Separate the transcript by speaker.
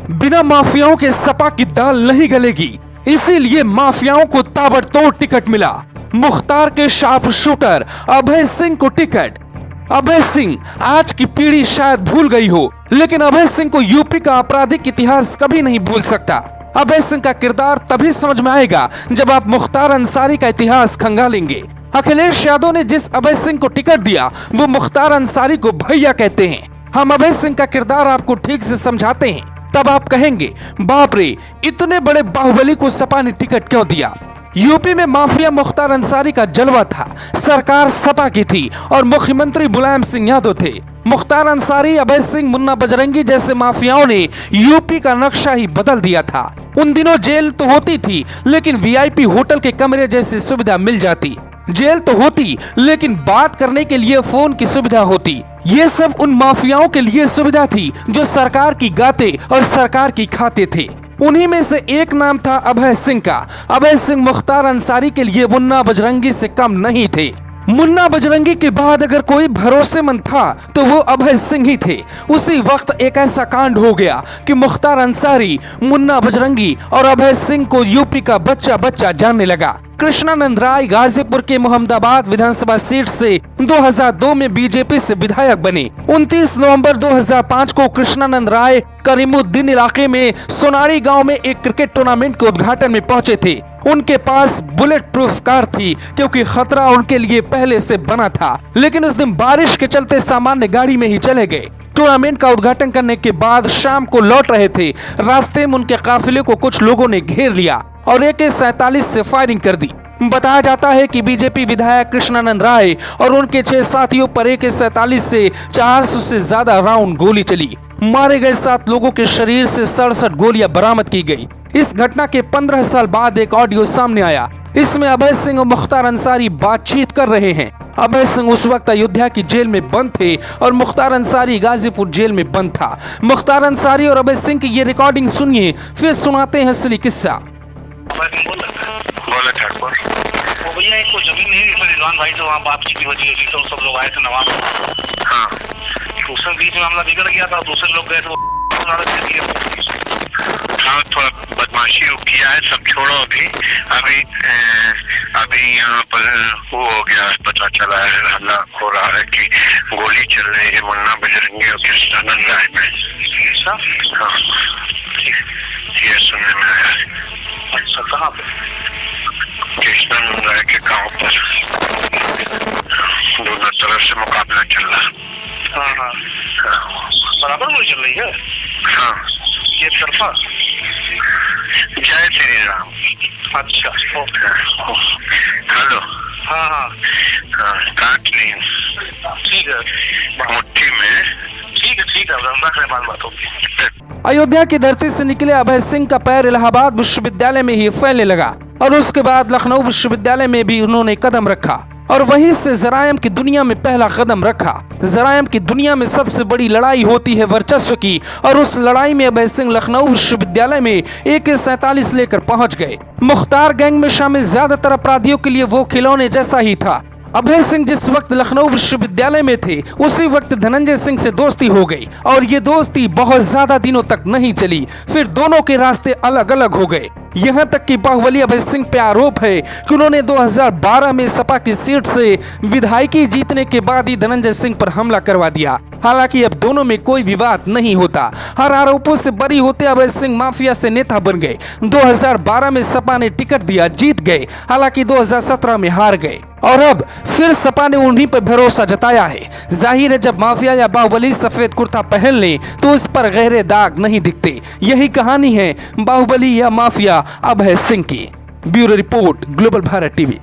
Speaker 1: बिना माफियाओं के सपा की दाल नहीं गलेगी, इसीलिए माफियाओं को ताबड़तोड़ टिकट मिला। मुख्तार के शार्प शूटर अभय सिंह को टिकट। अभय सिंह आज की पीढ़ी शायद भूल गई हो, लेकिन अभय सिंह को यूपी का आपराधिक इतिहास कभी नहीं भूल सकता। अभय सिंह का किरदार तभी समझ में आएगा जब आप मुख्तार अंसारी का इतिहास खंगालेंगे। अखिलेश यादव ने जिस अभय सिंह को टिकट दिया वो मुख्तार अंसारी को भैया कहते हैं। हम अभय सिंह का किरदार आपको ठीक से समझाते हैं, तब आप कहेंगे बाप रे, इतने बड़े बाहुबली को सपा ने टिकट क्यों दिया। यूपी में माफिया मुख्तार अंसारी का जलवा था। सरकार सपा की थी और मुख्यमंत्री मुलायम सिंह यादव थे। मुख्तार अंसारी, अभय सिंह, मुन्ना बजरंगी जैसे माफियाओं ने यूपी का नक्शा ही बदल दिया था। उन दिनों जेल तो होती थी, लेकिन वीआईपी होटल के कमरे जैसी सुविधा मिल जाती। जेल तो होती, लेकिन बात करने के लिए फोन की सुविधा होती। ये सब उन माफियाओं के लिए सुविधा थी जो सरकार की गाते और सरकार की खाते थे। उन्हीं में से एक नाम था अभय सिंह का। अभय सिंह मुख्तार अंसारी के लिए मुन्ना बजरंगी से कम नहीं थे। मुन्ना बजरंगी के बाद अगर कोई भरोसेमंद था तो वो अभय सिंह ही थे। उसी वक्त एक ऐसा कांड हो गया कि मुख्तार अंसारी, मुन्ना बजरंगी और अभय सिंह को यूपी का बच्चा बच्चा जानने लगा। कृष्णानंद राय गाजीपुर के मोहम्मदाबाद विधानसभा सीट से 2002 में बीजेपी से विधायक बने। 29 नवंबर 2005 को कृष्णानंद राय करीमुद्दीन इलाके में सोनारी गांव में एक क्रिकेट टूर्नामेंट के उद्घाटन में पहुंचे थे। उनके पास बुलेट प्रूफ कार थी क्योंकि खतरा उनके लिए पहले से बना था, लेकिन उस दिन बारिश के चलते सामान्य गाड़ी में ही चले गए। टूर्नामेंट का उद्घाटन करने के बाद शाम को लौट रहे थे। रास्ते में उनके काफिले को कुछ लोगों ने घेर लिया और AK-47 से फायरिंग कर दी। बताया जाता है कि बीजेपी विधायक कृष्णानंद राय और उनके 6 साथियों पर AK-47 से 400 से ज्यादा राउंड गोली चली। मारे गए 7 लोगों के शरीर से 67 गोलियां बरामद की गई। इस घटना के 15 साल बाद एक ऑडियो सामने आया। इसमें अभय सिंह और मुख्तार अंसारी बातचीत कर रहे हैं। अभय सिंह उस वक्त अयोध्या की जेल में बंद थे और मुख्तार अंसारी गाजीपुर जेल में बंद था। मुख्तार अंसारी और अभय सिंह की ये रिकॉर्डिंग सुनिए, फिर सुनाते हैं असली किस्सा।
Speaker 2: बोले ठाकुर,
Speaker 3: वो भैया एक को जमीन नहीं इसमें रिजवान भाई से वहाँ बातचीत की वजह हुई, तो सब लोग आए थे नवाब।
Speaker 2: हाँ,
Speaker 3: उसमें बीच में मामला बिगड़ गया था, दूसरे लोग गए थे
Speaker 2: हाँ, थोड़ा बदमाशी किया है, सब छोड़ो अभी। अभी यहाँ पर वो हो गया, पता चला है, हल्ला हो रहा है कि गोली चल रही है मुन्ना बजरंगी और कृष्णानंद राय में।
Speaker 3: अच्छा,
Speaker 2: हाँ, ये सुनने में आया है।
Speaker 3: अच्छा, कहाँ पे?
Speaker 2: कृष्णानंद राय के गाँव पर दोनों तरफ से मुकाबला चल रहा है।
Speaker 3: हाँ हाँ, बराबर गोली चल रही है।
Speaker 2: हाँ,
Speaker 3: ये तरफा।
Speaker 2: जय श्री राम।
Speaker 3: अच्छा, ओके।
Speaker 2: हेलो।
Speaker 3: हाँ हाँ,
Speaker 2: काट नहीं,
Speaker 3: ठीक है,
Speaker 2: मुट्ठी में।
Speaker 3: ठीक है, रख रहे बात होगी।
Speaker 1: अयोध्या की धरती से निकले अभय सिंह का पैर इलाहाबाद विश्वविद्यालय में ही फैलने लगा और उसके बाद लखनऊ विश्वविद्यालय में भी उन्होंने कदम रखा और वहीं से जरायम की दुनिया में पहला कदम रखा। जरायम की दुनिया में सबसे बड़ी लड़ाई होती है वर्चस्व की, और उस लड़ाई में अभय सिंह लखनऊ विश्वविद्यालय में AK-47 लेकर पहुंच गए। मुख्तार गैंग में शामिल ज्यादातर अपराधियों के लिए वो खिलौने जैसा ही था। अभय सिंह जिस वक्त लखनऊ विश्वविद्यालय में थे उसी वक्त धनंजय सिंह से दोस्ती हो गई और ये दोस्ती बहुत ज्यादा दिनों तक नहीं चली। फिर दोनों के रास्ते अलग अलग हो गए। यहाँ तक कि बाहुबली अभय सिंह पे आरोप है कि उन्होंने 2012 में सपा की सीट से विधायकी जीतने के बाद ही धनंजय सिंह पर हमला करवा दिया। हालांकि अब दोनों में कोई विवाद नहीं होता। हर आरोपों से बरी होते अभय सिंह माफिया से नेता बन गए। 2012 में सपा ने टिकट दिया, जीत गए। हालांकि 2017 में हार गए और अब फिर सपा ने उन्हीं पर भरोसा जताया है। जाहिर है, जब माफिया या बाहुबली सफेद कुर्ता पहन ले तो उस पर गहरे दाग नहीं दिखते। यही कहानी है बाहुबली या माफिया अभय सिंह की। Bureau report, global Bharat TV.